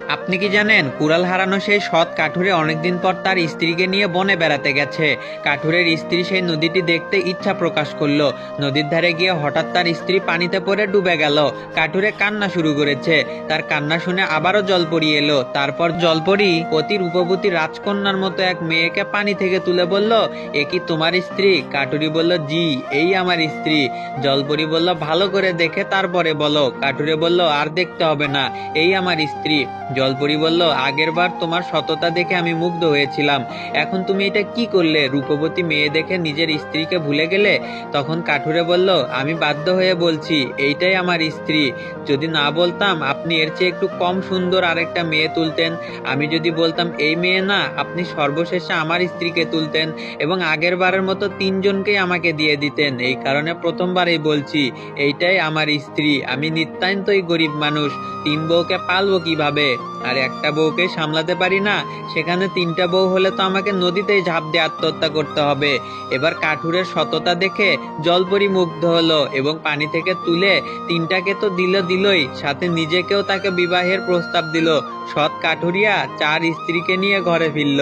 আপনি কি জানেন কুড়াল হারানো সেই সৎ কাঠুরে অনেকদিন পর তার স্ত্রীকে নিয়ে বনে বেড়াতে গেছে। কাঠুরের স্ত্রী সেই নদীটি দেখতে ইচ্ছা প্রকাশ করলো। নদীর ধারে গিয়ে হঠাৎ তার স্ত্রী পানিতে পড়ে ডুবে গেল। কাঠুরে কান্না শুরু করেছে। তার কান্না শুনে আবারও জলপরি এলো। তারপর জলপরি অতি রূপবতী রাজকন্যার মতো এক মেয়েকে পানি থেকে তুলে বলল, এ কি তোমার স্ত্রী? কাঠুরি বলল, জি, এই আমার স্ত্রী। জলপরি বলল, ভালো করে দেখে তারপরে বলো। কাঠুরে বলল, আর দেখতে হবে না, এই আমার স্ত্রী। জলপরি বলল, আগের বার তোমার সততা দেখে আমি মুগ্ধ হয়েছিলাম, এখন তুমি এটা কি করলে? রূপবতী মেয়ে দেখে নিজের স্ত্রীকে ভুলে গেলে? তখন কাঠুরে বলল, আমি বাধ্য হয়ে বলছি, এইটাই আমার স্ত্রী। যদি না বলতাম আপনি এর চেয়ে একটু কম সুন্দর আরেকটা মেয়ে তুলতেন। আমি যদি বলতাম এই মেয়ে না, আপনি সর্বশেষে আমার স্ত্রীকে তুলতেন এবং আগের বারের মতো তিনজনকেই আমাকে দিয়ে দিতেন। এই কারণে প্রথমবারই বলছি, এইটাই আমার স্ত্রী। আমি নিতান্তই গরিব মানুষ, তিন বউকে পালবো কিভাবে? আর একটা বউকে সামলাতে পারি না, সেখানে তিনটা বউ হলে তো আমাকে নদীতেই ঝাঁপ দিয়ে আত্মহত্যা করতে হবে। এবার কাঠুরের সততা দেখে জলপরি মুগ্ধ হলো এবং পানি থেকে তুলে তিনটাকে তো দিলই, সাথে নিজেকেও তাকে বিবাহের প্রস্তাব দিল। সৎ কাঠুরিয়া চার স্ত্রীকে নিয়ে ঘরে ফিরল।